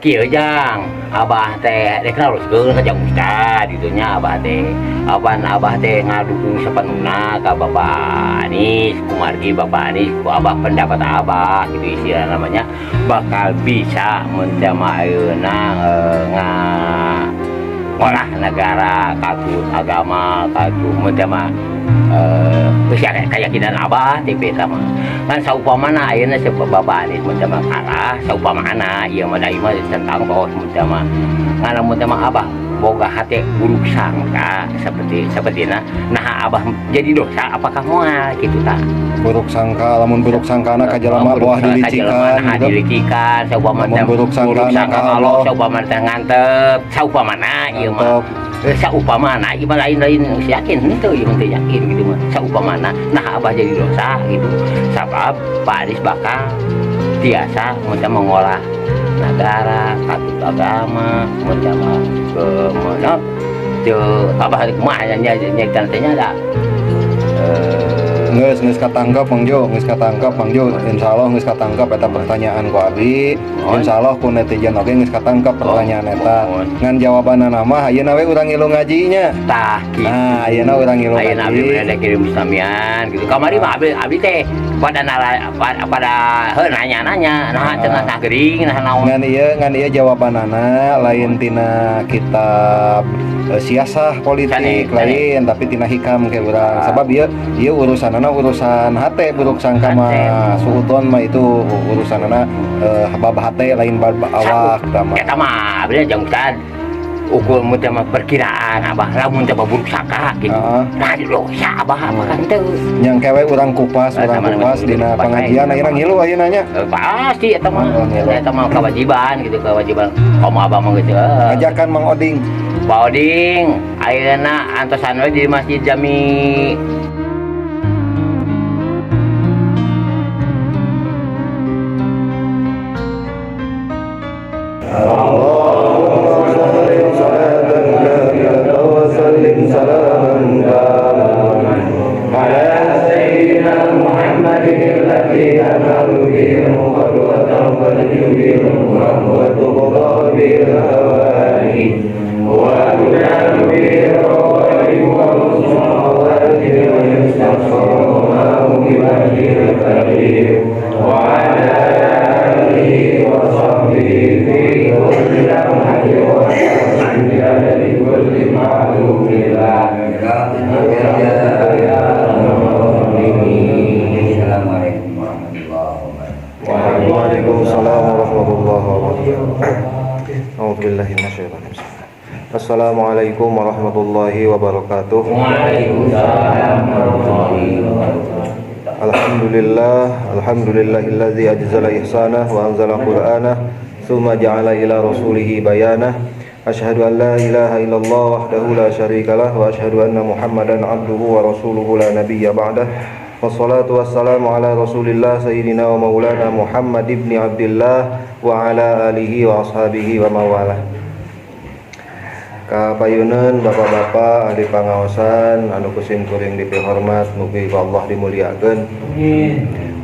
Kieu jang, abah teh dek naroskeun ka jang ustad gitu nya abah teh. Abah teh ngadukung sapanuna ka Bapak Anis, kumargi Bapak Anis, ku abah pendapat abah gitu istilah namanya bakal bisa mun teh mah ayeuna ngolah negara katut agama katut mun teh mah keyakinan abah tipe sama kan saupamana ayeuna Bapak Anies mun teh mah kalah saupamana ieu mah daima tentang bahwa mun teh mah ngana mun teh mah abah boga hati buruk sangka sepertina nah abah jadi dosa apakah moal kitu tah buruk sangka, lamun buruk sangkana ka jalema bawah dilicikan gitu dilicikan saupamana lamun buruk sangkana ka Allah saupamana teh ngantep saupamana ieu mah saupamana ieu mah lain-lain yakin henteu ieu teh yakin gitu mah saupamana nah abah jadi dosa gitu sabab Pak Anis bakal biasa macam mengolah negara katut agama macam ke mana ke abah mah nya tanya ada geus katangkap Mang Jo, geus katangkap Mang Jo. Insyaallah geus katangkap eta pertanyaan ku abi. Insyaallah ku netizen oge geus katangkap pertanyaan eta. Ngan jawabanna mah ayeuna we urang ngilu ngaji nya. Tah kitu. Nah, ayeuna urang ngilu ngaji. Ayeuna abi bener kirim Islamian gitu. Kamari mah abi teh pada nanya-nanya nah cenah geuring nah naon. Ngan ieu jawabanana lain tina kitab siasah politik lain tapi tina hikam ke urang. Sabab ieu urusan hate buruk sangka mah suudon mah itu urusanana bab hate lain bab awak tama eta mah bener jeung Ustad ukur mun teh mah perkiraan abah lamun teh buruk sangka gitu nah dosa abah mah kan teu yang kewe urang kupas dina pengajian ayeuna ngilu ayeuna nya pasti eta mah kewajiban gitu kewajiban kamu abah mah gitu ajakan Mang Oding Pak Oding ayeuna antosan we di Masjid Jami Assalamualaikum warahmatullahi wabarakatuh. Waalaikumsalam warahmatullahi wabarakatuh. Alhamdulillahilladzi ajzala ihsanah wa anzala qur'anah thumma ja'ala ila rasulihi bayanah. Asyhadu an la ilaha illallah wahdahu la syarikalah wa asyhadu anna Muhammadan abduhu wa rasuluhu la nabiyya ba'dah. Wassalatu wassalamu ala Rasulillah sayyidina wa maulana Muhammad ibni Abdillah wa ala alihi wa ashabihi wa mawalah. Kapayuneun bapak-bapak ahli pangaosan anu kusim kuring dipihormat mugi ku Allah dimuliakeun.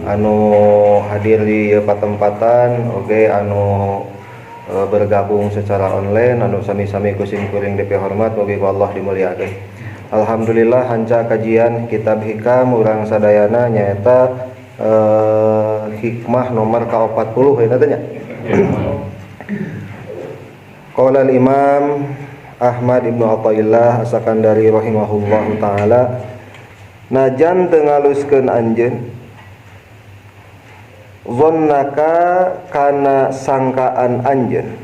Anu hadir di patempatan oge anu bergabung secara online anu sami-sami kusim kuring dipihormat mugi ku Allah dimuliakeun. Alhamdulillah hanca kajian kitab hikam urang sadayana nyaeta hikmah nomor ka-40 eta nya. Qala al-Imam Ahmad Ibnu Athaillah As-Sakandari rahimahullahu taala najan teu ngaluskeun anjeun zonnaka kana sangkaan anjeun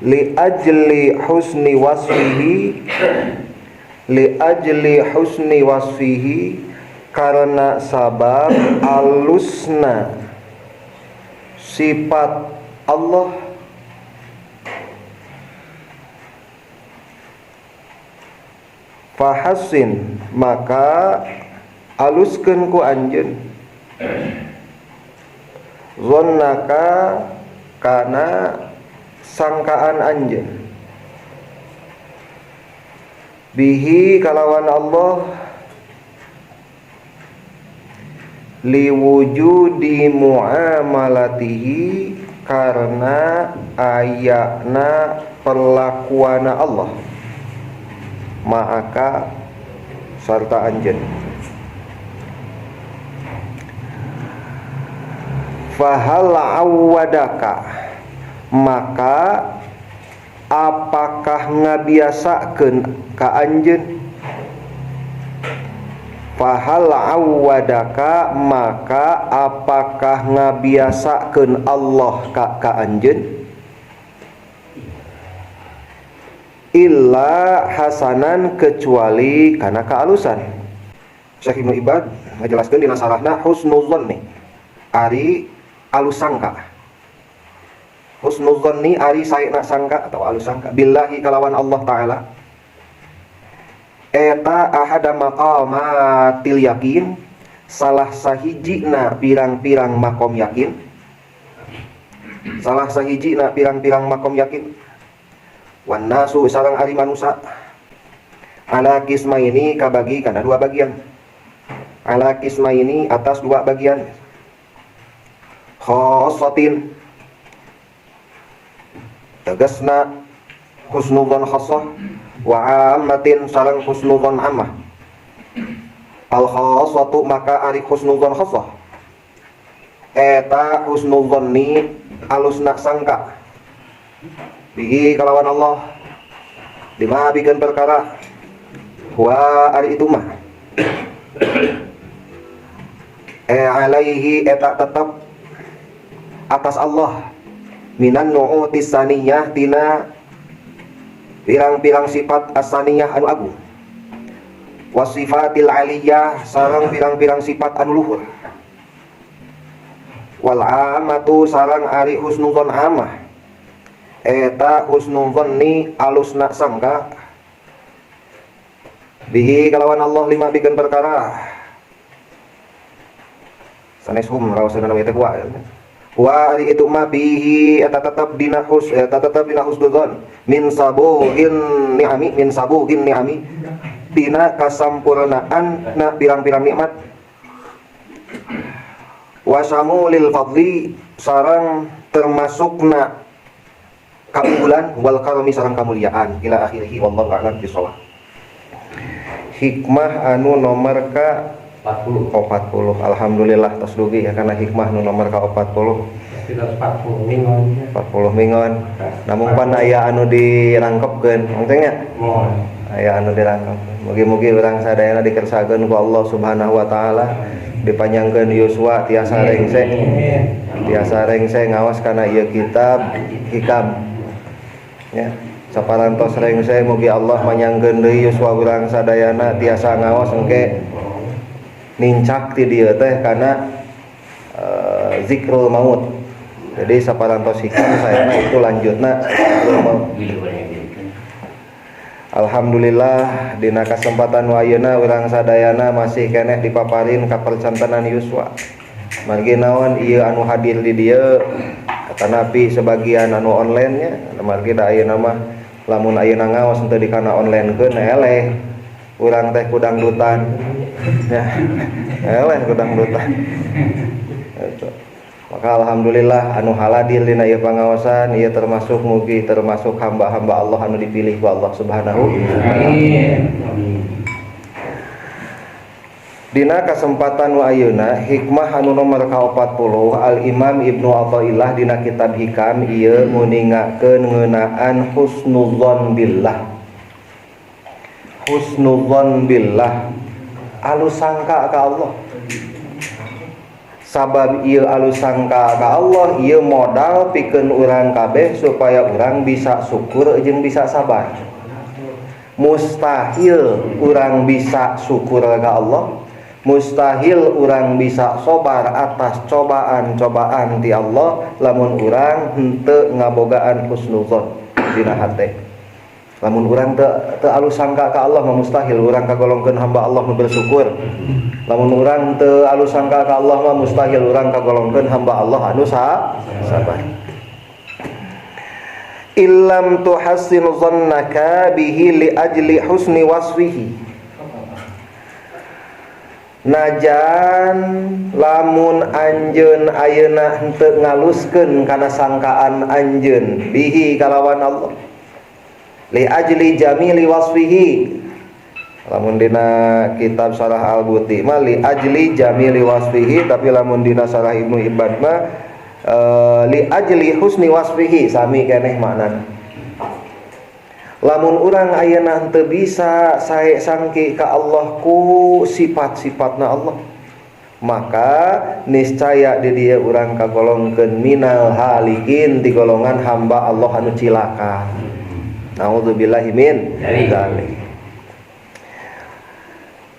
li ajli husni wasfihi karena sabab alusna sifat Allah fahassin maka aluskeun ku anjeun zonnaka kana sangkaan anjeun bihi kalawan Allah liwujudi muamalatihi karena ayakna perlakuana Allah ma'aka serta anjeun. Fahal awadaka, maka apakah ngabiasakeun ka anjeun? Fahal awadaka, maka apakah ngabiasakeun Allah ka anjeun? Illa hasanan, kecuali kana kaalusan. Syekh Ibnu Ibad ngajelaskeun dina sarahna husnuzanni ari alus sangka. Husnuzanni ari saena sangka atau alus sangka billahi kalawan Allah taala. Eta ahada maqamatil yakin, salah sahijina pirang-pirang makom yakin. Salah sahijina pirang-pirang makom yakin. Wan nasu sareng ari manusa ala kismaini kabagi kana dua bagian. Ala kismaini atas dua bagian. Khossatin tegasna husnudzon khassah, wa ammatin sareng husnudzon ammah. Al khassatu maka ari husnudzon khassah eta husnudzonni alusna sangka bihi kalawan Allah lima bikin perkara wa ari itu mah alaihi eta tetap atas Allah minan nu'utis saniyah tina pirang-pirang sifat as-saniyah anu agung, wasifatil aliyah sareng pirang-pirang sifat anu luhur, wal amatu sareng ari husnudzon amah eta husnudzonni alusna sangka bihi kalawan Allah lima bikin perkara sanes hum rawasan anu eta kuat wa ari itu mah bihi eta tetep dina husnudzon min sabugin ni'ami dina kasampurnaan na pirang-pirang nikmat, wa samulil fadli sareng termasukna keunggulan, wal karami sareng kamuliaan ila akhirih wallahu a'lam bishawab. Hikmah anu nomor ka 40. Alhamdulillah tos dugi ya kana hikmah anu nomor ka 40. 40 mingon. Namun pan aya anu dirangkepkeun, engtengnya. Aya anu dirangkepkeun. Mugi-mugi urang sadayana dikersakeun ku Allah Subhanahu wa taala, dipanjangkeun yuswa tiasa rengse. Tiasa rengse ngaos kana ieu kitab hikam. Ya, saparantos rengse mugi Allah manyangkeun deui yuswa urang sadayana tiasa ngaos engke nincak ti dieu teh kana zikrul maut. Jadi saparantos hikam sayana itu lanjutna zikrul maut. Alhamdulillah dina kasempatan ayeuna urang sadayana masih keneh dipaparin kapercantenan yuswa. Margi naon ieu anu hadir di dieu tanapi sebagian anu online nya margi da ayeuna mah lamun ayeuna ngaos henteu dikana online-keun eleh urang teh kudang dutan ya eleh kudang dutan. Maka alhamdulillah anu haladir dina ieu pangaosan ieu termasuk mugi termasuk hamba-hamba Allah anu dipilih ku Allah Subhanahu wa taala. Dina kasempatan wa ayeuna hikmah anu nomor ka-40 Al Imam Ibnu Athaillah dina kitab Hikam ieu nguningakeun ngeunaan husnudzon billah. Husnudzon billah alus sangka ka Allah. Sabab ieu alus sangka ka Allah ieu modal pikeun urang kabeh supaya urang bisa syukur jeung bisa sabar. Mustahil urang bisa syukur ka Allah, mustahil urang bisa sabar atas cobaan-cobaan ti Allah lamun urang henteu ngabogaan husnudzon dina hate. Lamun urang teu alus sangka ka Allah mah mustahil urang kagolongkeun hamba Allah nu bersyukur. Lamun urang teu alus sangka ka Allah mah mustahil urang kagolongkeun hamba Allah anu sabar. Illam tuhassin dhannaka bihi li ajli husni wasfihi. najan lamun anjeun ayeuna henteu ngaluskeun kana sangkaan anjeun bihi kalawan Allah li ajli jamili wasfihi, lamun dina kitab Syarah Al-Buti mah li ajli jamili wasfihi, tapi lamun dina Syarah Ibnu Ibad mah li ajli husni wasfihi, sami keneh maknana. Lamun urang ayeuna henteu bisa sae sangki ka Allah ku sifat-sifatna Allah, maka niscaya di dieu urang kagolongkeun minal halikin, ti golongan hamba Allah anu cilaka. Nauzubillahi min dzalik.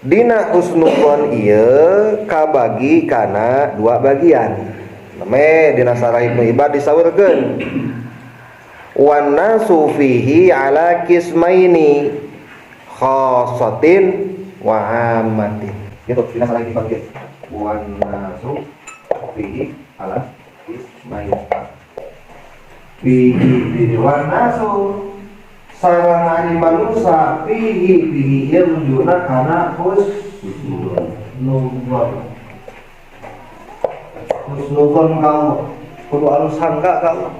Dina husnudzon ieu kabagi kana dua bagian. Name dina Syarah Ibnu Ibad disaweurkeun wan nasu fihi ala qismaini khassatin wa ammatin. Gitu dina Syarah Ibnu Ibad. Wan nasu fihi ala qismaini. Fihi wan nasu sareng ari manusa fihi ieu rujuna kana husnudzon kalau kudu alus sangka kalau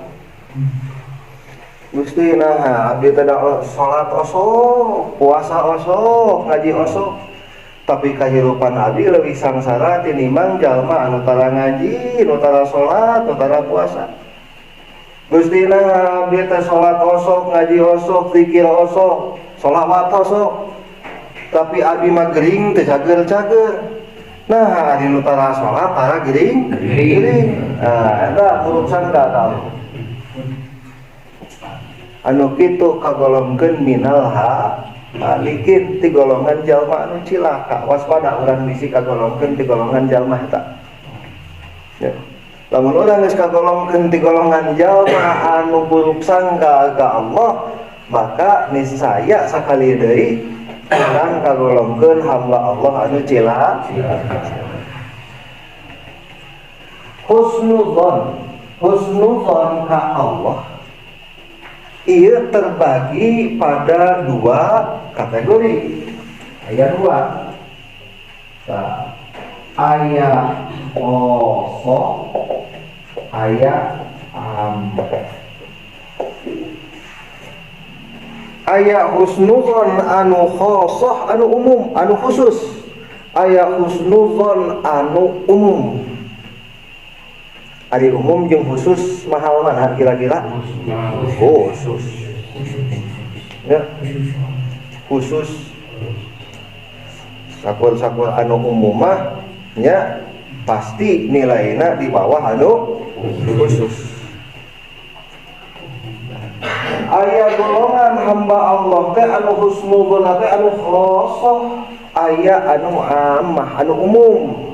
Gusti nah abdi teh salat osok, puasa osok, ngaji osok, tapi kahirupan abdi leuwih sangsara tinimbang jalma anu tara ngaji, anu tara salat, anu tara puasa. Gusti nah abdi teh salat osok, ngaji osok, zikir osok, sholawat osok, tapi abdi mah gering teh cager-cager. Nah adi nu tara salat tara gering. Nah eta urusan da tau. Anu kitu kagolongkeun minal halikin, ti golongan jalma anu cilaka. Waspada urang bisi kagolongkeun ti golongan jalma eta. Ya. Lamun urang geus kagolongkeun ti golongan jalma anu buruk sangka ka Allah, maka niscaya sakali deui urang kagolongkeun hamba Allah anu cilaka. Husnudzon ka Allah ia terbagi pada dua kategori. Ayat 2 ayat kosong, ayat ayat husnudzon anu khosoh anu umum, anu khusus. Ayat husnudzon anu umum. Ari umum jeung khusus mahal mana kira-kira? Khusus. Ya. Khusus. Sakur-sakur anu umum mah nya pasti nilaina di bawah anu khusus. Aya golongan hamba Allah teh anu husnudzon teh anu khosoh, aya anu ammah anu umum.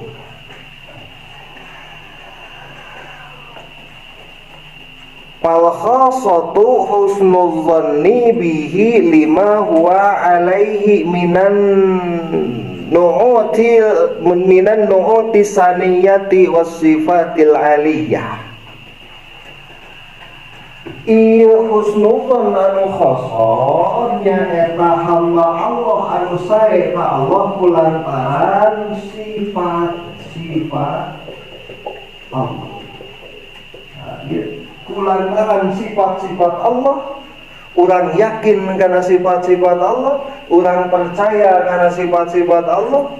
Fal khassatu husnudzanni bihi lima huwa alaihi minan nu'uti saniyati wasifatil aliyah. Ieu husnudzan anu khosoh nyaeta hamba Allah anu sae ka Allah kulantaran sifat-sifat Allah. Kulantaran sifat-sifat Allah, urang yakin karena sifat-sifat Allah, urang percaya karena sifat-sifat Allah,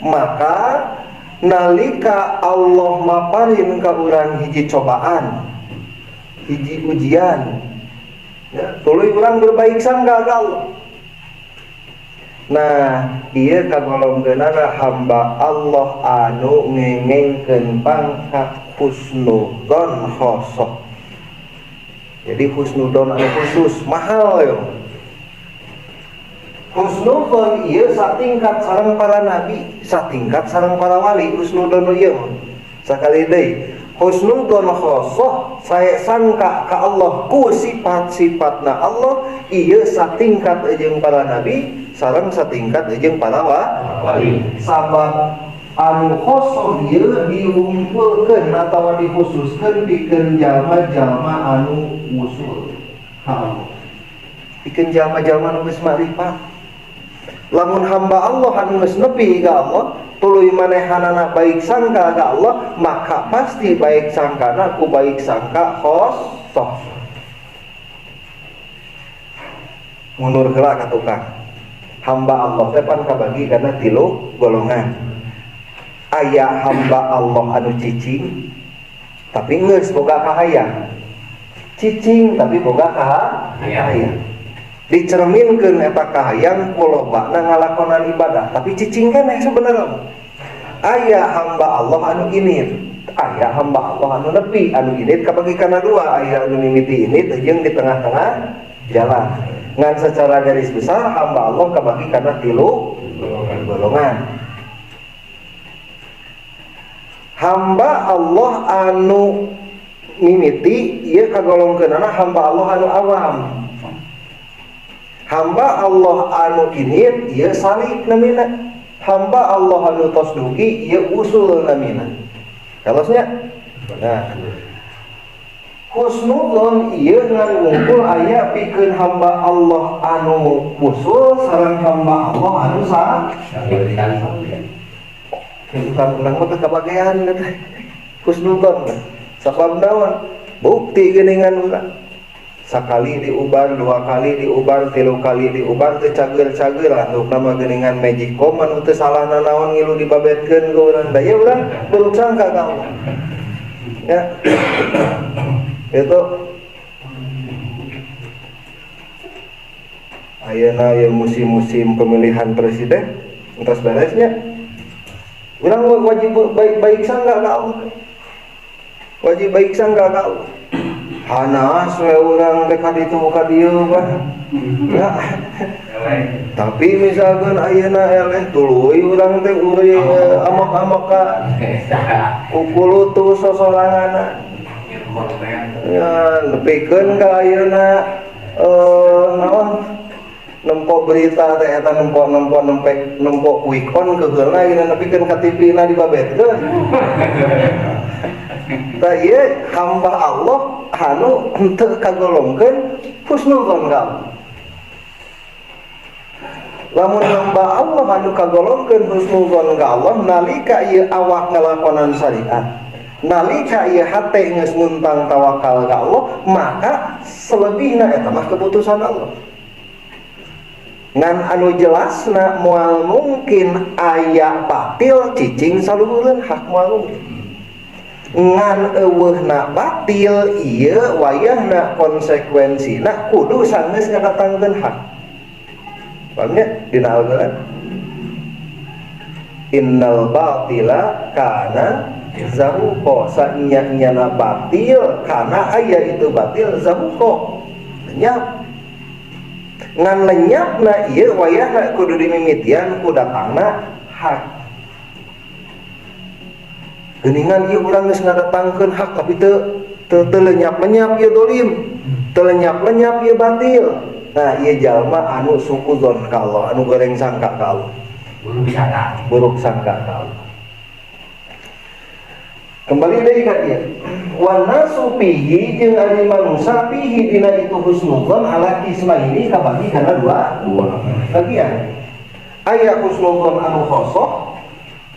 maka nalika Allah maparin ka urang hiji cobaan, hiji ujian, ya, tuluy urang berbaik sangka ka Allah. Nah, ieu kagolongkeunana hamba Allah anu ngengengkeun pangkat husnudzon khosoh. Jadi husnudzon anu khusus mahal yo. Husnudzon ieu satingkat sareng para nabi, satingkat sareng para wali. Husnudzon ieu sakali deui husnudzon khosoh sae sangka ka Allah ku sifat-sifatna Allah, ieu satingkat jeung para nabi sareng satingkat jeung para wali. Sabab anu khosoh ieu diumpulkeun atawa dikhususkeun pikeun jalma-jalma anu usul ka Allah. Pikeun jalma-jalma anu geus makrifat. Lamun hamba Allah anu geus nepi ka Allah, tuluy manehanana baik sangka ka Allah, maka pasti baik sangkana ku baik sangka khosoh. Mundur heula ka tukang. Hamba Allah teh pan kabagi kana 3 golongan. Aya hamba Allah anu cicing tapi geus boga kahayang. Cicing tapi boga kahayang. Dicerminkeun eta kahayang ku lobana ngalakonan ibadah, tapi cicing keneh sebenarnya. Aya hamba Allah anu init, aya hamba Allah anu nepi. Anu init kabagi kana 2, aya anu mimiti init jeung di tengah-tengah jalan. Ngan secara garis besar hamba Allah kabagi kana 3 golongan. Hamba Allah anu mimiti ieu kagolongkeunana hamba Allah anu awam. Hamba Allah anu init ieu salik namina. Hamba Allah anu tos dugi ieu usul namina. Kalosnya. Nah, husnudzon ieu ngangungkul aya pikeun hamba Allah anu usul sareng hamba Allah anu sah. Bukan ulang mah kabagean teh. Husnudzon. Sabab naon? Bukti geuningan urang. Sakali diubar, 2 kali diubar, 3 kali diubar teu cager-cager atuh nama geuningan magicom anu teu salahna naon ngilu dibabetkeun ku urang. Da ieu urang buruk sangka ka Allah. Ya. Itu ayeuna aya musim-musim pemilihan presiden entos beresnya. Urang wajib baik sangka ka Allah. Wajib baik sangka ka Allah. Hanas we urang teh ka ditu ka dieu bah. Ya. Tapi misalkan ayeuna eleh tuluy urang teh uri amak-amakan. Kukulutu sosoranganna. Ya, nepikeun ka ayeuna naon? Nempok berita teh eta nempok quick on keheulna ayeuna nepikeun ka TV-na dibabetkeun. Tah ieu hamba Allah anu henteu kagolongkeun husnudzon ka Allah. Lamun hamba Allah anu kagolongkeun husnudzon ka Allah nalika ieu awak ngalakonan syariat, nalika ieu hate geus muntang tawakal ka Allah, maka selebihna eta mah keputusan Allah. Ngan anu jelasna moal mungkin aya batil cicing saluhureun hak moal mungkin. Ngan eueuhna batil ieu wayahna konsekuensina kudu sanggeus ngadatangkeun hak. Pahamnya dina Al-Qur'an. Innal batila kana zahuqa, sanya-nyana batil kana aya itu batil zahuqa. Lenyap. Ngan lenyapna ieu wayahna kudu dimimitian ku datangna hak. Geuningan ieu urang geus ngadatangkeun hak tapi teu lenyap-lenyap ieu dolim, teu lenyap-lenyap ieu batil. Nah, ieu jalma anu suudzon ka Allah, anu goreng sangka ka Allah. Buruk sangka ka Allah. Kembali deui ka dieu. Wa nasu fihi jeung ari manusa fihi dina itu husnudzon ala kismaini kabagi kana 2 bagian. Aya husnudzon anu khosoh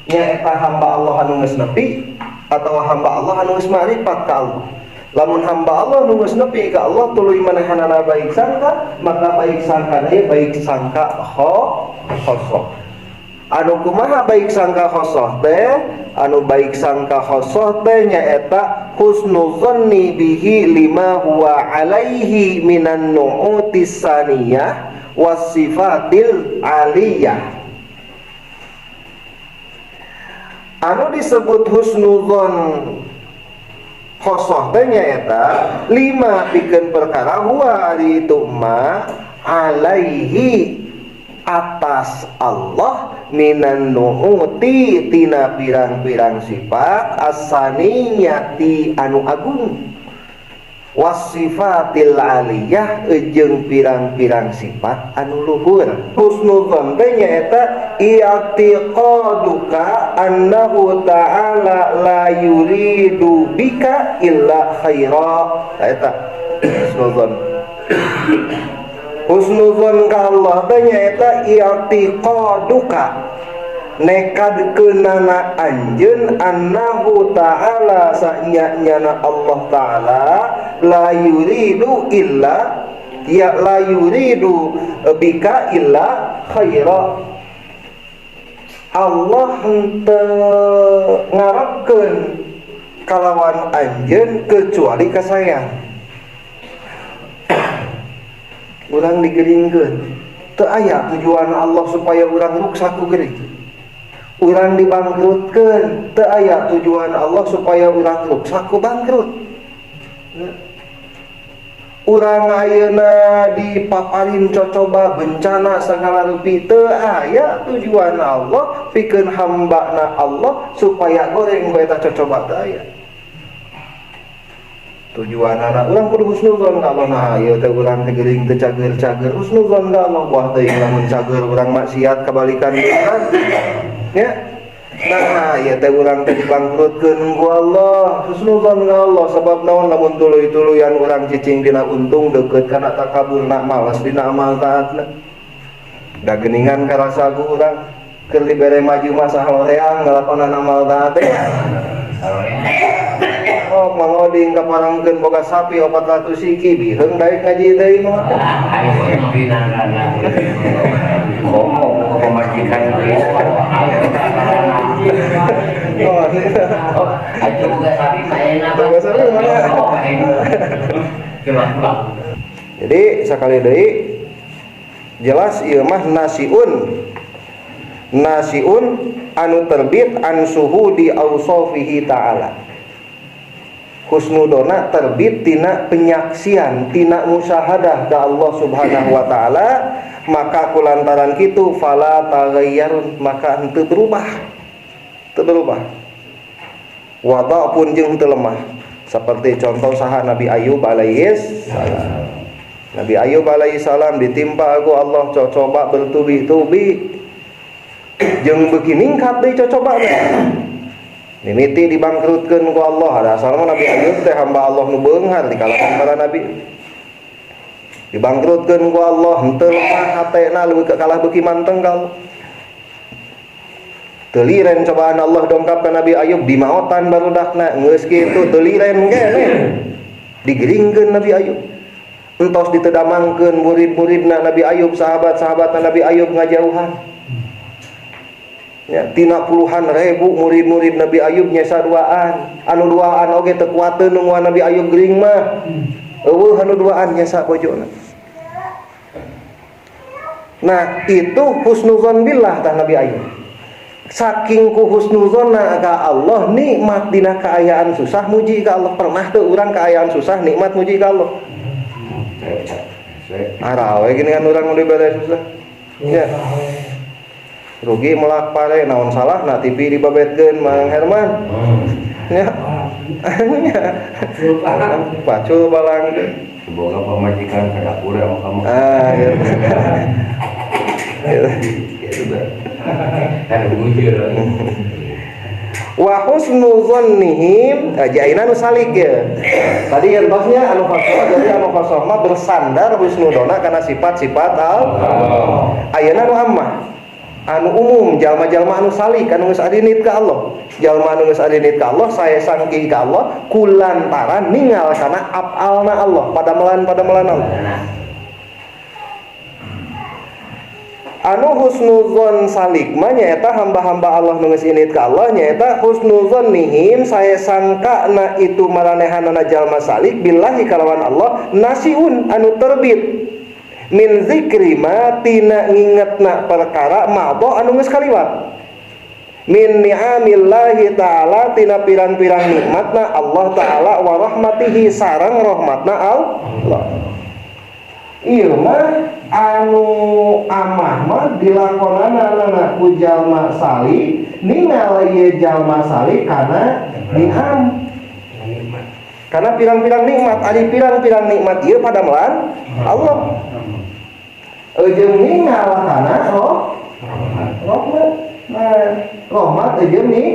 nyaeta hamba Allah anu geus nepi atawa hamba Allah anu geus ma'rifat ka Allah. Lamun hamba Allah anu geus nepi ka Allah tuluy manehanana baik sangka, maka baik sangka ieu baik sangka khosoh. Anu kumaha baik sangka khosoh teh? Anu baik sangka khosoh teh nyaeta husnudzanni bihi lima huwa alaihi minan nu'utis saniyah wasifatil aliyah. Anu disebut husnudzon khosoh teh nyaeta 5 pikeun perkara huwa ari itu ma alaihi atas Allah minan nu'uti tina pirang-pirang sifat as-saniyati anu agung wasifatil aliyah jeung pirang-pirang sifat anu luhur. Husnudzon teh nyaeta i'tiqaduka annahu ta'ala la yuridu bika illa khaira. Eta husnudzon. Husnuzon ka Allah teh nyaeta i'tiqaduka nekadkeunana anjeun annahu ta'ala sanyana Allah ta'ala la yuridu illa ya la yuridu bika illa khaira. Allah henteu ngarepkeun kalawan anjeun kecuali kasayang. Urang digeringkeun teu aya tujuan Allah supaya urang ruksak ku geuning. Urang dibangkrutkeun teu aya tujuan Allah supaya urang ruksak ku bangkrut. Urang ayeuna dipaparin cocoba bencana sagala rupi teu aya tujuan Allah pikeun hambana Allah supaya goreng bae eta cocoba teu aya. Tujuan anak urang kudu husnuzon ka Allah. Nah ieu teh urang teh geuring teu cager-cager husnuzon ka Allah. Wah teuing lamun cager urang maksiat kabalikan urang. Ya. Nah ieu teh urang teh dibangkrutkeun ku Allah. Husnuzon ka Allah sabab naon lamun tuluy-tuluyan urang cicing dina untung deukeut kana takaburna malas dina amal taatna. Da geuningan karasa ku urang keur dibere maju mah sahaloreang ngalakonan amal taat teh. Oh, mangoding kaparangkeun boga sapi 400 siki biheung daek ngaji deui mah. Ngomong pemajikan geus. Oh, atuh boga sapi maena. Boga sapi mana? Jadi sakali deui jelas ieu mah nasiun anu terbit an suhudi ausofihi ta'ala. Husnudona terbit tina penyaksian, tina musyahadah ka Allah Subhanahu wa taala, maka kulantaran kitu fala taghayyarun, maka henteu berubah. Teu berubah. Wada pun jeung henteu lemah. Seperti contoh saha Nabi Ayub alaihis salam. Nabi Ayub alaihi salam ditimpa ku Allah cocoba bertubi-tubi. Jeung beuki ningkat deui cocobana. Mimiti dibangkrutkeun ku Allah. Ada asalna Nabi Ayub teh hamba Allah nu beunghar di kalangan para nabi. Dibangkrutkeun ku Allah, henteu lemah hatena leuwih kalah beuki manteng ka Allah. Teu liren cobaan Allah dongkap ka Nabi Ayub di maotan barudakna, geus kitu teu liren keneh. Digeringkeun Nabi Ayub. Entos ditedamangkeun murid-muridna Nabi Ayub, sahabat-sahabatna Nabi Ayub ngajauhan. Ya, tina puluhan ribu murid-murid Nabi Ayub nyesa duaan. Anu duaan oge teu kuateun nungguan Nabi Ayub gering mah. Eueuh anu duaan nyesa bojona. Nah, itu husnuzon billah tah Nabi Ayub. Saking ku husnuzonna ka Allah, nikmat dina kaayaan susah muji ka Allah. Pernah teu urang kaayaan susah nikmat muji ka Allah? Arawe gini kan urang nu dibere susah. Ya. Rugi melak pare naon salah na TV dibabetkeun Mang Herman. Ya. Pacul balang teh. Boga pamajikan ka dapur sama kamu. Ya. Kan bujur. Wa husnu dzannihim ajaina nu salik ya. Tadi entosnya anu fasih jadi anu fasih mah bersandar husnudona kana sifat-sifat Allah. Ayeuna nu ammah anu umum jalma-jalma anu salik anu geus adinit ka Allah. Jalma anu geus adinit ka Allah saya sangki ka Allah kulantaran ningal kana afalna Allah, padamelan Allah. Anu husnuzon salik mah nyaeta hamba-hamba Allah nu geus init ka Allah nyaeta husnuzon nihim saya sangka na itu maranehanana jalma salik billahi kalawan Allah nasiun anu terbit min zikri ma tina ngingetna perkara ma'dha anu geus kaliwat min ni'amillahi ta'ala tina pirang-pirang nikmatna Allah ta'ala wa rahmatihi sareng rahmatna Allah. Ieu mah anu amah mah dilakonana ku jalma salih ningal ieu jalma salih kana ni'am. Karena pirang-pirang nikmat, ari pirang-pirang nikmat ieu padamelan Allah. Jeung ningal kana rahmat. Nah, rahmat jeung ni.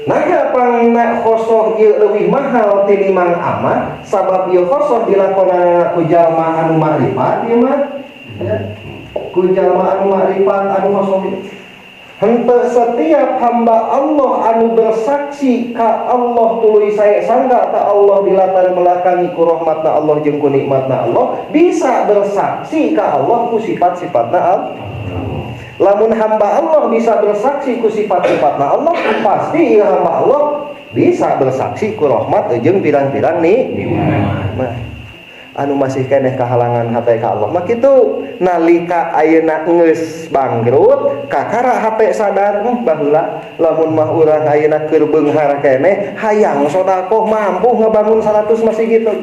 Nah, pangna khosoh ieu leuwih mahal tinimbang amal sabab ieu khosoh dilakonana ku jalma anu makrifat ieu mah ku jalma anu makrifat anu khosoh. Henteu setiap hamba Allah anu bersaksi ka Allah tuluy sae sangga ka Allah di latar belakangi ku rahmatna Allah jeung ku nikmatna Allah bisa bersaksi ka Allah ku sifat-sifatna Allah. Lamun hamba Allah bisa bersaksi ku sifat-sifatna Allah, pasti ieu hamba Allah bisa bersaksi ku rahmat jeung pirang-pirang nikmat. Anu masih keneh kahalangan hate ka Allah mah kitu nalika ayeuna geus bangkrut kakara hate sadar baheula lamun mah urang ayeuna keur beunghar keneh hayang sedekah mampu ngabangun 100 masjid gitu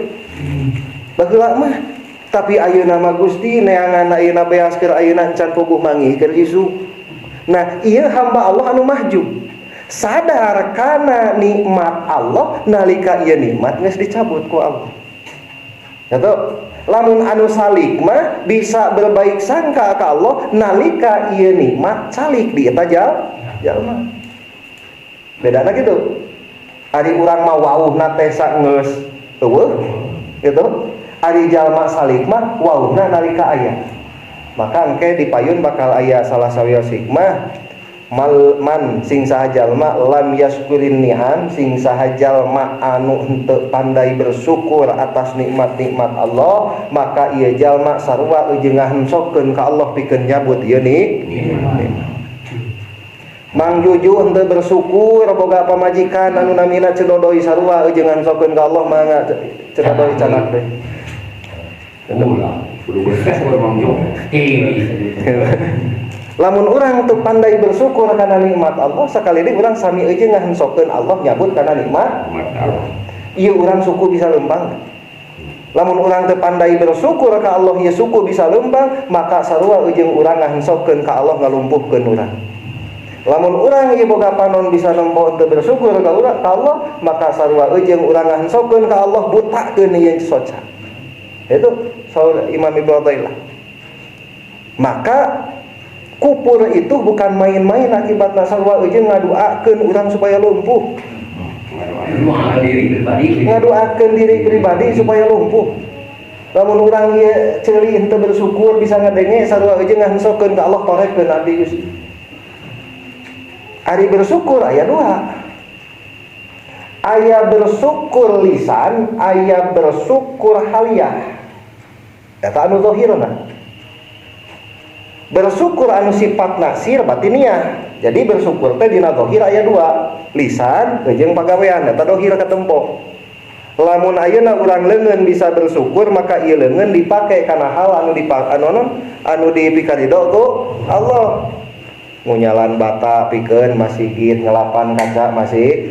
baheula mah tapi ayeuna mah Gusti neangan ayeuna beas keur ayeuna encan puguh manggih keur isu. Nah ieu hamba Allah anu maju sadar kana nikmat Allah nalika ieu nikmat geus dicabut ku Allah. Atau lamun anu salik mah bisa berbaik sangka ka Allah nalika ieu nikmat salik di eta jalma. Bedana kitu. Ari urang mah wauhna teh saeus eueuh gitu. Ari jalma salik mah wauhna nalika aya. Maka engke dipayun bakal aya salah sawios hikmah man sing saha jalma lam yaskurin ni'am sing saha jalma anu henteu pandai bersyukur atas nikmat-nikmat Allah maka ieu jalma sarua ujung ngahensokeun ka Allah pikeun nyabut ieu nikmat. Mang Juju henteu bersyukur boga pamajikan anu namina cedodoi sarua ujung ngahensokeun ka Allah mangga cedodoi canak teh. Lamun orang teu pandai bersyukur karena nikmat Allah sekali deui urang sami euy ngahensokeun Allah nyabut karena nikmat Allah. Ieu urang suku bisa lempang. Lamun urang teu pandai bersyukur ka Allah ieu suku bisa lempang maka sarua eujeung urang ngahensokeun ka Allah ngalumpuhkeun urang. Lamun urang ieu boga panon bisa nempo teu bersyukur ka Allah maka sarua eujeung urang ngahensokeun ka Allah butakeun ieu soca. Itu saur Imam Ibnu Athaillah. Maka kupur itu bukan main-main akibatna sarua eujeung ngaduakeun urang supaya lumpuh. Ngaduakeun diri pribadi supaya lumpuh. Lamun urang ieu ceuli henteu bersyukur bisa ngadenge sarua eujeung ngahensokeun ka Allah torekeun abdi Gusti. Ari bersyukur aya dua. Aya bersyukur lisan, aya bersyukur haliyah. Eta anu zahirna. Bersyukur anu sifat naksir batiniah. Jadi bersyukur teh dina zahir aya dua, lisan jeung pagawean eta zahir katempo. Lamun ayeuna urang leungeun bisa bersyukur maka ieu leungeun dipake kana hal anu dipikaridho ku Allah. Ngunyalan bata pikeun masjid, ngelapan kaca masjid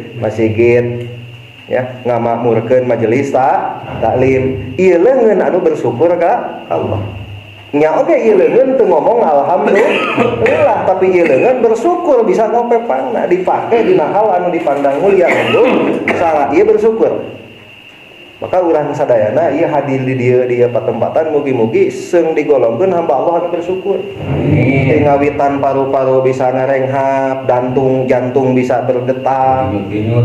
ya, ngamakmurkeun majelis taklim. Ieu leungeun anu bersyukur ka Allah. Nya oge ieu leungeun teu ngomong alhamdulillah tapi ieu leungeun bersyukur bisa ngopepangna dipake dina hal anu dipandang mulia untuk salah ieu bersyukur. Maka urang sadayana ieu hadir di dieu patempatan mugi-mugi seung digolongkeun hamba Allah anu bersyukur. Amin. Ngawitan paru-paru bisa ngarenghap, jantung bisa berdetak,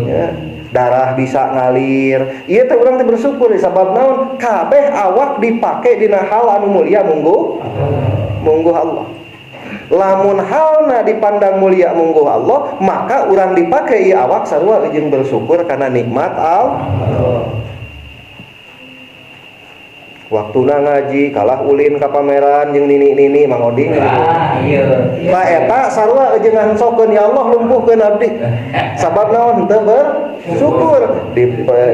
ya, darah bisa ngalir. Ieu teh urang teh bersyukur sabab naon? Kabeh awak dipake dina hal anu mulia mungguh Allah. Lamun halna dipandang mulia mungguh Allah, maka urang dipake ieu awak sarua eujeung bersyukur karena nikmat Allah. Waktuna ngaji kalah ulin ka pameran jeung nini Mang Oding gitu. Iya. Lah eta sarua eujeung ngahensokeun ya Allah lumpuhkeun abdi. Sabab naon henteu bersyukur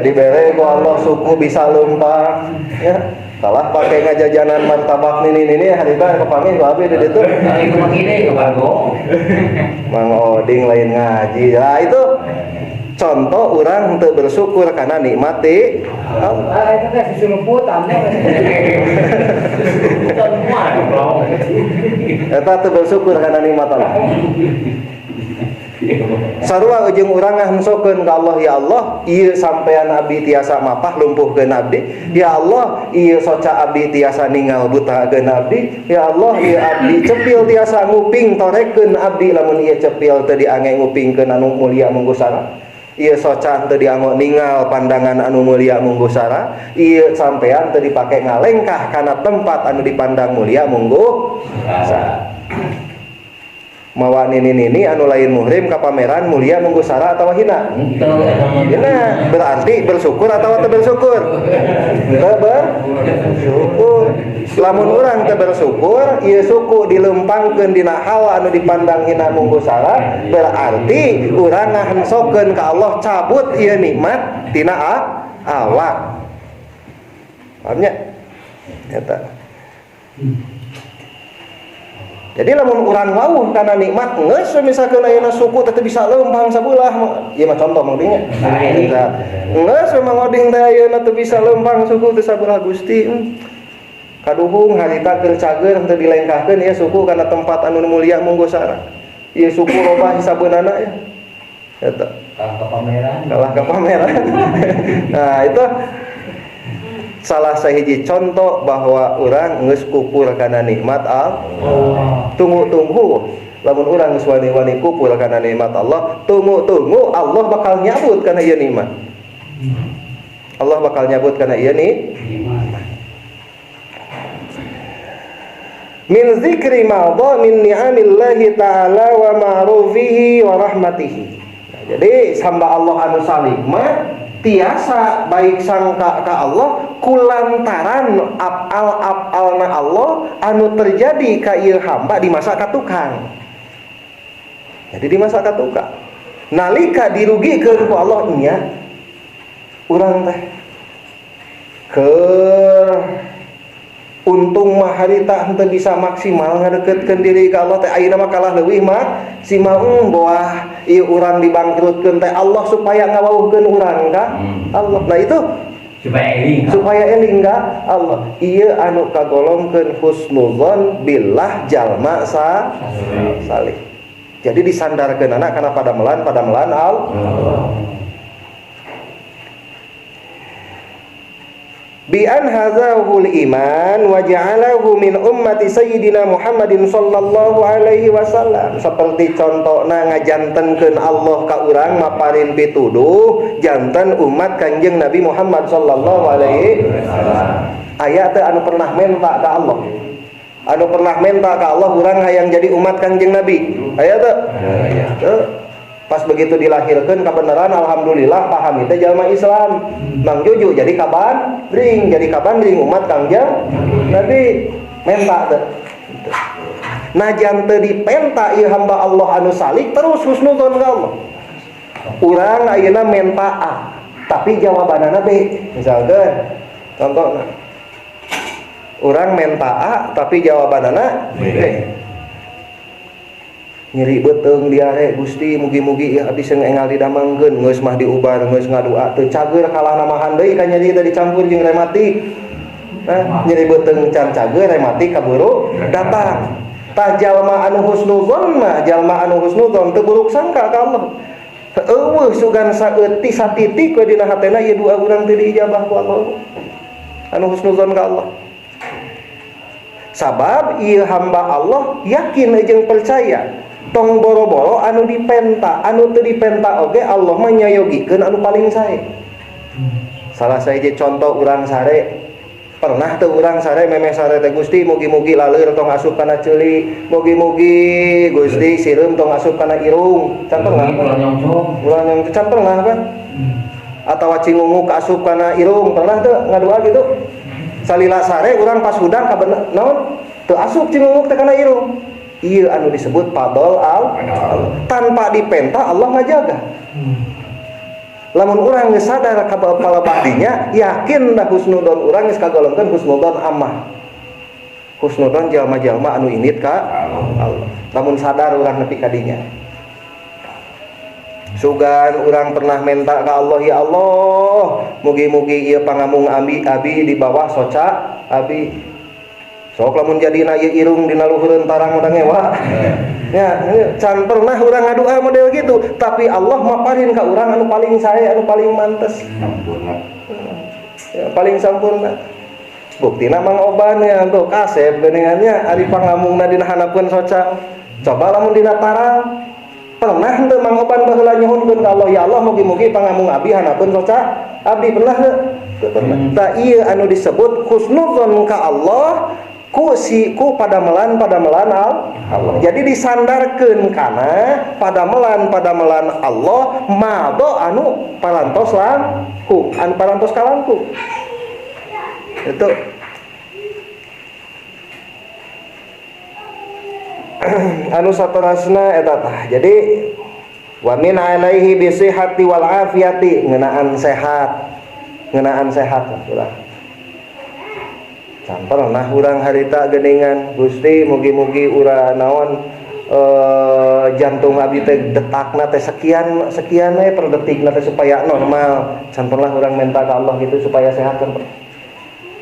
dibere ku Allah suku bisa leumpah ya. Kalah pake ngajajanan martabak nini harita kepangih ku abdi di ditu. Ari kumangide kebago. Mang Oding lain ngaji. Lah itu contoh orang henteu bersyukur karena nikmati Allah. Eta teh sisumuput amna. Eta teu bersyukur karena nikmat Allah. Sarua ujung urang ngahensokeun ka Allah, ya Allah ieu sampean abdi tiasa mapah lumpuhkeun abdi, ya Allah ieu soca abdi tiasa ningal butakeun abdi, ya Allah ieu abdi cepil tiasa nguping torekeun abdi lamun ieu cepil teu diange ngupingkeun anu mulia mungguh sana. Ieu soca teu dianggo ningal pandangan anu mulia munggu sara, ieu sampean teu dipake ngalengkah kana tempat anu dipandang mulia munggu sara. Mawa nini anu lain muhrim ka pameran mulia munggu sara atawa hina? Hina, berarti bersyukur atawa teu bersyukur? Teu bersyukur. Lamun urang teu bersyukur, ieu suku dilempangkeun dina hal anu dipandang hina munggu sara, berarti urang ngahensokeun ka Allah cabut ieu nikmat tina awak. Paham nya? Eta. Jadi lamun urang wauh kana nikmat geus misalkeun ayeuna suku teh bisa leumpang sabelah, ieu mah contoh mah dinya. Geus memang oding teh ayeuna teu bisa leumpang suku teh sabelah Gusti. Kaduhung harita keur cager teu dilengkahkeun ieu suku kana tempat anu mulia munggu sara. Ieu suku loba hisabeunana ya. Eta. Kalah ka pameran. Nah, itu salah sahiji contoh bahwa orang geus kupur kana nikmat Allah. Tunggu lamun urang geus wani-wani kupur kana nikmat Allah, tunggu Allah bakal nyabut kana ieu nikmat. Allah bakal nyabut kana ieu nikmat. Min zikri ma'dha min ni'amillahi ta'ala wa ma'rufihi wa rahmatihi. Nah, jadi hamba Allah anu salih mah tiasa baik sangka ka Allah kulantaran afal-afalna Allah anu terjadi ka ieu hamba di masa katukang. Jadi di masa katukang nalika dirugikeun ku Allah nya urang teh keur untung mah harita henteu bisa maksimal ngadeukeutkeun diri ka Allah teh ayeuna mah kalah leuwih mah simaung boah ieu urang dibangkrutkeun teh Allah supaya ngawauhkeun urang ka Allah. Nah itu supaya eling ka Allah. Ieu anu kagolongkeun husnuzon billah jalma salih. Jadi disandarkeun anak kana padamelan Allah. Bi an hadzahul iman wa ja'alahu min ummati sayyidina Muhammadin sallallahu alaihi wasallam. Seperti contohna ngajantenkeun Allah ka urang maparin pituduh janten umat Kanjeng Nabi Muhammad sallallahu alaihi wasallam. Aya teu anu pernah menta ka Allah? Anu pernah menta ka Allah urang hayang jadi umat Kanjeng Nabi. Aya teu? Aya. Pas begitu dilahirkan kebenaran alhamdulillah paham itu jalma Islam. Mang Juju jadi kabandring umat Kangjeng Nabi menta teh. Najan teu dipenta ieu hamba Allah anu salih terus husnuzon ka Allah. Urang ayeuna menta A, tapi jawabanana B. Misalkan contohna urang menta A tapi jawabanana B. Nyeri beteung diare Gusti mugi-mugi ieu abdi seng engal didamangkeun geus mah diubar geus ngadua teu cager kalah namahan deui ka nyeri teh dicampur jeung rematik. Nah, nyeri beteung can cager rematik kaburu datang. Tah jalma anu husnuzon mah jalma anu husnuzon teu buruk sangka ka Allah. Eueuh sugan saeutik satitik we dina hatena ieu doa urang teu diijabah ku Allah. Anu husnuzon ka Allah. Sabab ieu hamba Allah yakin jeung percaya tong boro-boro anu dipenta anu teu dipenta oge Allah mah nyayogikeun anu paling sae. Salah sahiji contoh urang sare pernah teu urang sare memeh sare teh Gusti mugi-mugi laleur tong asup kana ceuli, mugi-mugi Gusti sireum tong asup kana irung. Can pernah? Ulah nyong can pernah kan? Atawa cingungu asup kana irung pernah teu ngadua gitu? Salila sare urang pas hudang ka bener naon? Teu asup cingungu teh kana irung. Ieu anu disebut fadol tanpa dipenta Allah ngajaga. Lamun urang geus sadar ka palebadinya yakin dah husnudon urang geus kagolongkeun husnudon ammah. Husnudon jalma-jalma anu init ka Allah. Lamun sadar urang nepi ka dinya. Sugan urang pernah menta ka Allah, ya Allah, mugi-mugi ieu pangamung abi di bawah soca abi. Sok lamun jadina ieu irung dina luhureun tarang urang ngewa. Ya, can pernah urang ngadua model gitu, tapi Allah maparin ka urang anu paling sae, anu paling mantes. Sampurna. Ya, paling sampurna. Buktina mang obannya tuh kasep geuningannya ari pangamungna dina handapkeun soca. Coba lamun dina tarang Pernah teu mangoban baheula nyuhunkeun ka Allah, ya Allah mugi-mugi pangamung abdi hanapeun roca abdi, pernah teu? Teu pernah. Tah ieu anu disebut husnudzon ka Allah ku padamelan Allah. Jadi disandarkeun kana padamelan Allah mado anu parantos langkung, anu parantos kalangkung. Itu anu saterasna eta tah. Jadi wa min alaihi bi sihhati wal afiyati, ngeunaan sehat ulah. Can pernah urang harita geuningan, Gusti mugi-mugi urang naon jantung abdi teh detakna teh sekian we per detikna teh supaya normal. Can pernah urang minta ka Allah gitu supaya sehat kan.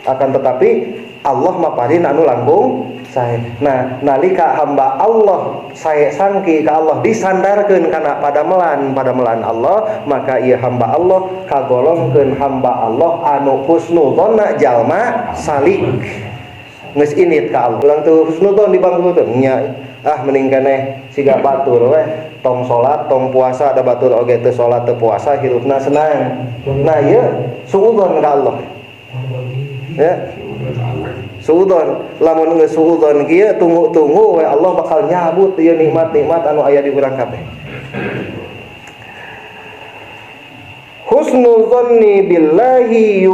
Akan tetapi Allah maparin anu langkung sae. Nah, nalika hamba Allah sae sangki ka Allah disandarkeun kana padamelan Allah, maka ieu hamba Allah kagolongkeun hamba Allah anu husnudzonna jalma salik. Geus init ka Allah. Urang teu husnudzon di bangku teh nya, mending keneh siga batur we, tong salat, tong puasa da batur oge teu salat teu puasa hirupna senang. Nah, ieu suudzon ka Allah. Ya. Suudzon, lamun geus suudzon kieu tunggu we Allah bakal nyabut ieu nikmat-nikmat anu aya di urang kabeh. Husnul dzanni billahi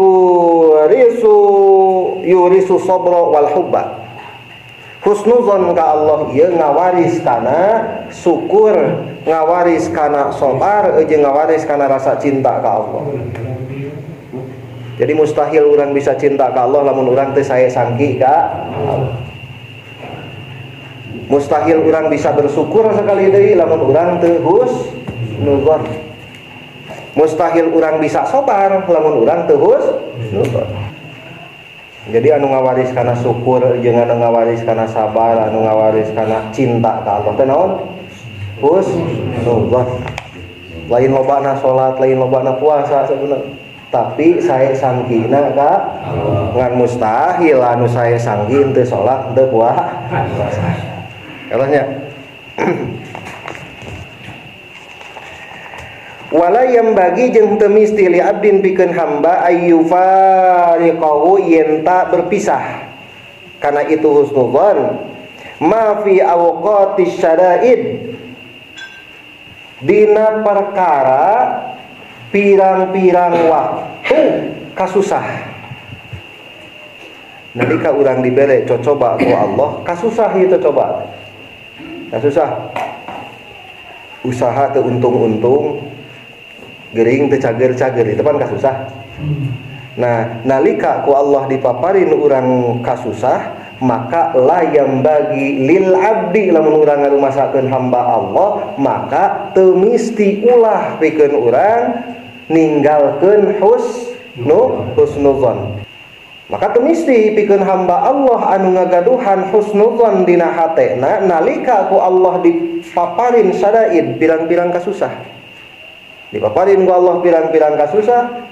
yurisu sabra wal hubba. Husnudzon ka Allah ieu ngawaris kana syukur, ngawaris kana sabar, jeung ngawaris kana rasa cinta ka Allah. Jadi mustahil orang bisa cinta ke Allah lamun orang teu sae sangki ka Allah. Mustahil orang bisa bersyukur sekali deui lamun orang teu husnudzon. Mustahil orang bisa sabar lamun orang teu husnudzon. Jadi anu ngawaris kana syukur jeung anu ngawaris kana sabar, anu ngawaris kana cinta ka Allah teh naon? Husnudzon. Lain lobana salat, lain lobana puasa sebenarnya. Tapi saya sangkina ka ngan mustahil anu saya sangki teu salat teu puasa. Kalahnya wala yang bagi jeung teu misti li abdin pikeun hamba ayyufariqahu yen ta berpisah kana itu husnudzon ma fi awqatis syada'id dina perkara pirang-pirang waktu kasusah. Nalika urang dibere coba ku Allah kasusah itu coba. Kasusah. Usaha teu untung-untung, geuring teu cager-cager itu kan kasusah. Nah, nalika ku Allah dipaparin urang kasusah, maka la yang bagi lil abdi lamun urang ngarumasakeun hamba Allah, maka teu misti ulah pikeun urang ninggalkeun husnudzon. Maka teu misti pikeun hamba Allah anu ngagaduhan husnudzon dina hatena nalika ku Allah dipaparin syada'id pirang-pirang kasusah. Dipaparin ku Allah pirang-pirang kasusah,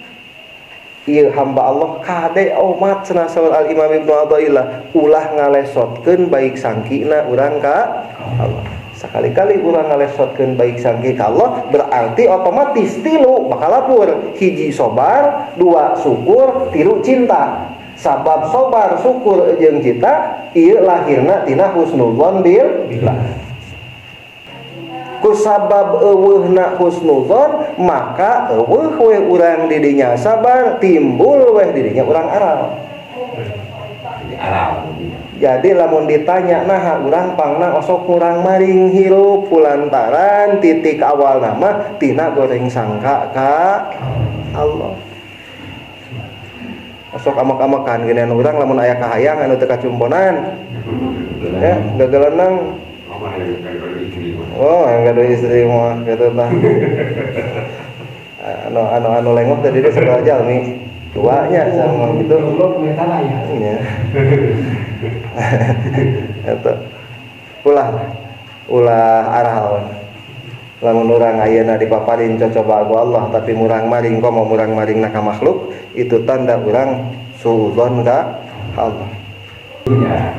ieu hamba Allah kade omat cenah saur Al Imam Ibnu Athaillah ulah ngalesotkeun baik sangkina urang ka Allah. Sekali-kali urang ngalesotkeun baik sangki ka Allah berarti otomatis tilu bakal lapur. Hiji sabar, dua syukur, tilu cinta. Sabab sabar, syukur jeung cinta ieu lahirna tina husnudzon billah. Ku sabab eueuhna husnudzon maka eueuh we urang di dinya sabar, timbul we di dinya urang aral. Jadi lamun ditanya nah urang pangna osok urang maring hirup kulantaran titik awal nama tina goreng sangka ka Allah. Osok amak-amakan genean urang lamun aya kahayang anu teu kacumponan. Ya, gagalenang. Oh, yang gado istri mah gitu tah. Anu lengok tadi dia sebelah jalmi. Tuanya sama gitu. Iya. Eta. Ulah aral. Lamun urang ayeuna dipaparin cocoba ku Allah tapi murang maring komo murang maringna ka makhluk, itu tanda urang suudzon ka Allah.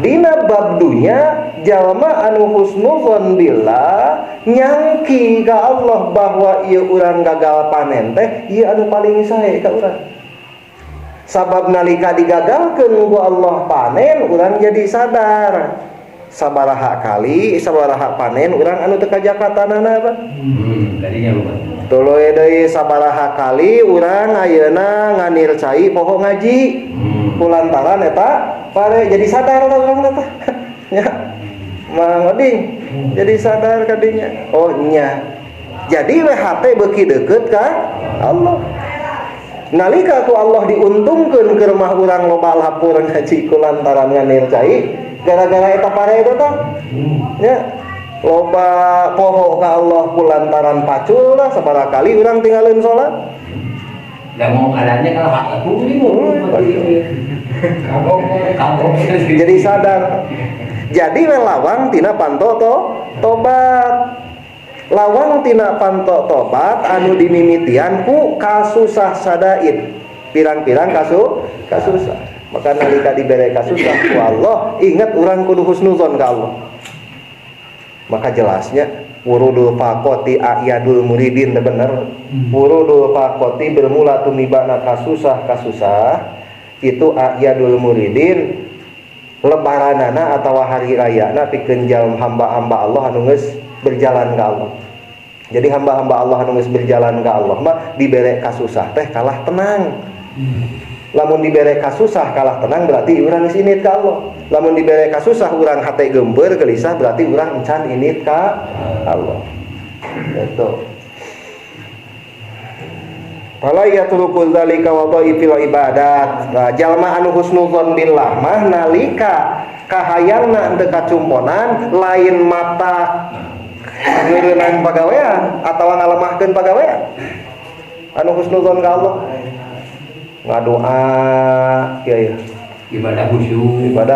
Dina bab dunya jalma anu husnuzon billah nyangki ka Allah bahwa ieu urang gagal panen teh ieu anu paling sae ka urang. Sabab nalika digagalkeun ku Allah panen urang jadi sadar sabaraha kali sabaraha panen urang anu teu kajapatanana apa? Tadinya lupa. Tuluy deui sabaraha kali urang ayeuna nganircai poho ngaji. Kulantaran eta pare jadi sadar urang eta. Ya. Mang Oding jadi sadar kadinya. Oh nya. Jadi we hate beuki deukeut ka Allah. Nalika ku Allah diuntungkeun keur mah urang loba lapur ngaji kulantaran nganircai gara-gara eta pare eta tah. Ya. Loba poho ka Allah kulantaran pacul lah sabaraha kali urang tinggalin salat. Da mau adannya kalau hak aku jadi sadar. Jadi lawang tina panto tobat. Lawang tina panto tobat anu dimimitian ku kasusah sadaid. Pirang-pirang kasusah. Maka nalika dibere kasusah ku Allah, ingat urang kudu husnuzon ka Allah. Maka jelasnya wurudul faqoti a'yadul muridin teh bener. Wurudul faqoti bermula tumibana kasusah itu a'yadul muridin lebaranana atawa hari rayana pikeun jalma hamba-hamba Allah anu geus berjalan ka Allah. Jadi hamba-hamba Allah anu geus berjalan ka Allah mah dibere kasusah teh kalah tenang. Lamun dibere kasusah kalah tenang berarti urang geus init ka Allah. Lamun dibere kasusah urang hate geumbeur gelisah berarti urang encan init ka Allah. Itu. Fala yatrukul dzalika wa dhaifil ibadat. Nah, jalma anu husnuzon billah mah nalika kahayangna teu kacumponan lain mata ngeureunang pagawean atawa ngalemahkeun pagawean. Anu husnuzon ka Allah ngadoa kieu ibadah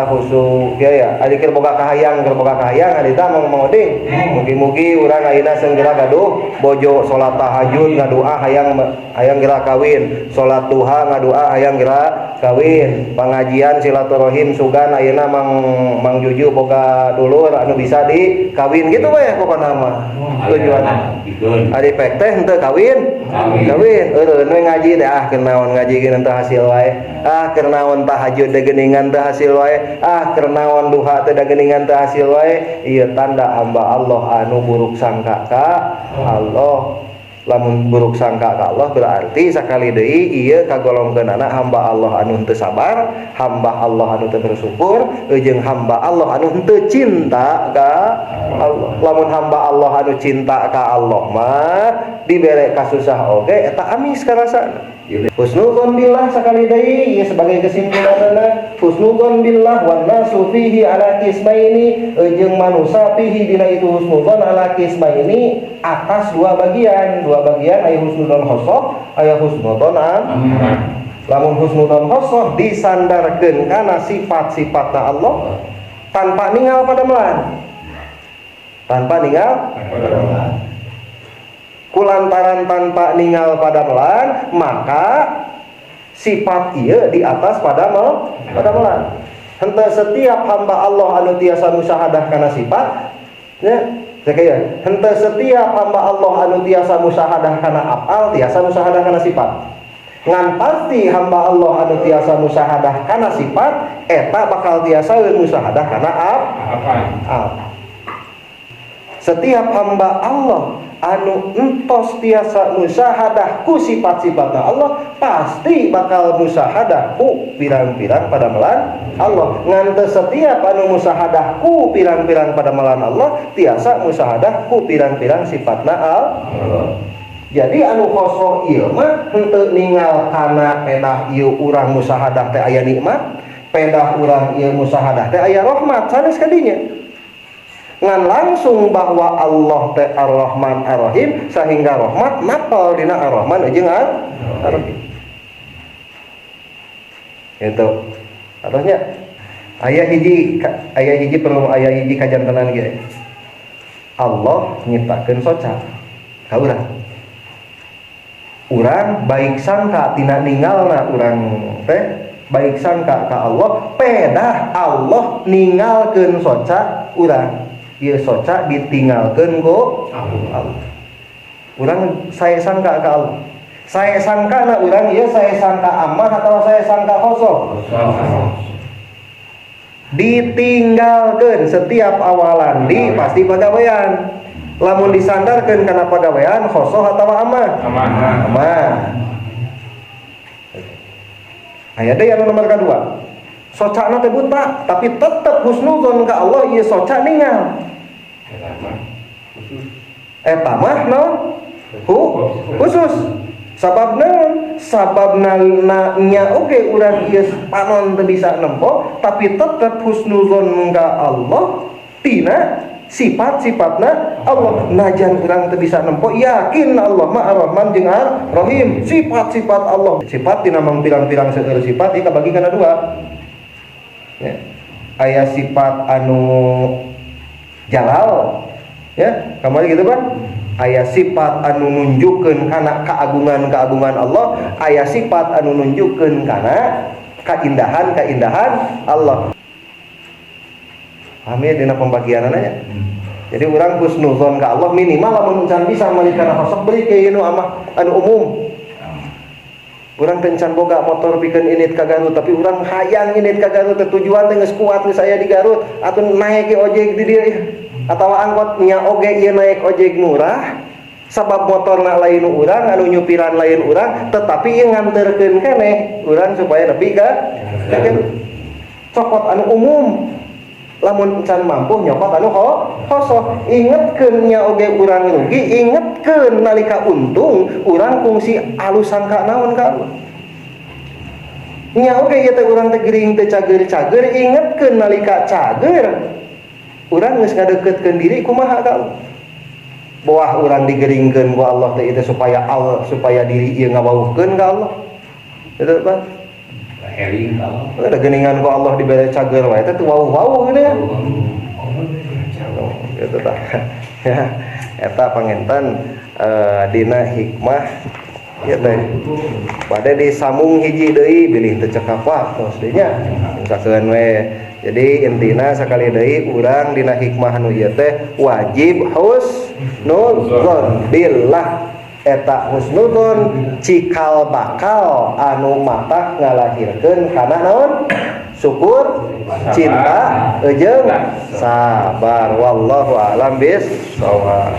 khusyuk ya ari keur boga kahayang ari tah Mang Oding mugi-mugi urang ayeuna senggera gaduh bojo salat tahajud ngadoa hayang geura kawin, salat duha ngadoa hayang geura kawin, pengajian silaturahim sugan ayeuna Mang Juju boga dulur anu bisa dikawin gitu we pokona mah tujuan ari pek teh henteu kawin eureun we ngaji teh keur naon ngaji geus teu hasil wae keur naon tahajud geningan teu hasil wae keur naon duha teh geningan teu hasil wae ieu tanda hamba Allah anu buruk sangka ka Allah. Lamun buruk sangka ka Allah berarti sakali deui ieu kagolongkeunana hamba Allah anu henteu sabar, hamba Allah anu teu bersyukur, jeung hamba Allah anu henteu cinta ka Allah. Lamun hamba Allah anu cinta ka Allah mah dibere kasusah oge eta amis karasana. Husnuzon billah sakali deui ieu sebagai kesimpulanna husnuzon billah wan nasu fihi ala qismaini jeung manusia fihi dina itu husnuzon ala qismaini atas dua bagian aya husnuzon khosoh aya husnuzon am. Lamun husnuzon khosoh disandarkeun kana sifat-sifatna Allah tanpa ninggal pada melan. Kulantaran tanpa ninggal pada melan maka sifat ieu di atas pada melan. Henteu setiap hamba Allah anu tiasa musyahadah kana sifat nya sakaya henteu setiap hamba Allah anu tiasa musyahadah kana afal tiasa musyahadah kana sifat. Ngan pasti hamba Allah anu tiasa musyahadah kana sifat eta bakal tiasa musyahadah kana afal. Setiap hamba Allah anu entos tiasa musyahadah ku sifat-sifatna Allah pasti bakal musyahadah ku pirang-pirang pada melan Allah. Ngan teu setiap anu musyahadah ku pirang-pirang pada melan Allah tiasa musyahadah ku pirang-pirang sifatna Allah. Jadi anu khosoh ieu mah henteu ninggal kana pedah ieu urang musyahadah teh aya nikmat, pedah urang ieu musyahadah teh aya rahmat sanes kadinya. Ngan langsung bahwa Allah teh Ar-Rahman Ar-Rahim sehingga rahmat napal dina Ar-Rahman jeung Ar-Rahim. Itu. Artinya aya hiji perlu aya hiji kajantenan ge. Allah nyiptakeun soca ka urang. Urang baik sangka tina ninggalna urang teh baik sangka ka Allah, pedah Allah ninggalkeun soca urang. Ieu soca ditinggalkeun ku Allah. Urang saya sangka ka Allah. Saya sangka na urang ieu saya sangka amah atau saya sangka kosong. Ditinggalkeun setiap awalan di pasti pagawean. Lamun disandarkeun kana pagawean khosoh atawa amah? Amah. Aya deui anu nomor kadua. Socana teh buta, tapi tetep husnuzon ka Allah ieu soca ningal. Eta mah naon? Khusus. Sababna nya oge urang ieu panon teu bisa nempo, tapi tetep husnuzon ka Allah tina sifat-sifatna Allah. Najan urang teu bisa nempo, yakin Allah mah Ar-Rahman jeung Ar-Rahim. Sifat-sifat Allah, sifat tina pirang-pirang seueur sifat ieu kabagi kana dua. Ya. Aya sifat anu jalal, ya, kamari gitu kan? Aya sifat anu nunjukkeun kana keagungan-keagungan Allah, aya sifat anu nunjukkeun kana keindahan-keindahan Allah. Paham ya dina pembagianana nya? Jadi urang husnuzon ka Allah minimal lamun can bisa malikana khosok beli ke ieu amah anu umum. Urang teu can boga motor pikeun init ka Garut, tapi urang hayang init ka Garut teh tujuan teh geus kuat geus aya di Garut, atuh naek ke ojek di dieu atawa angkot nya oge ieu naik ojek murah. Sabab motorna lain urang, anu nyupiran lain urang, tetapi ieu nganterkeun keneh urang supaya nepi ka cokot anu umum. Lamun can mampu nyokot anu khosoh, ingetkeun nya oge urang rugi, ingetkeun nalika untung urang kungsi alus sangka naon ka Allah. Nya oge ieu teh urang teh geuring teu cager-cager, ingetkeun nalika cager urang geus ngadeukeutkeun diri kumaha ka Allah. Boah urang digeuringkeun ku Allah teh itu supaya diri ieu ngawauhkeun ka Allah. Betul Pak? Hering kalau ada geuningan ku Allah dibere cager wae teh wau-wau gitu ya. Gitu tah. Ya, eta panginten dina hikmah ya teh. Pada disambung hiji deui bilih teu cekap waktu nya. Sakeun we. Jadi intina sakali deui urang dina hikmah anu ieu teh wajib husnuzon billah. Eta husnuzon cikal bakal anu mata ngalahirkeun kana naon? Syukur, cinta, jeung sabar. Wallahu a'lam bishawab.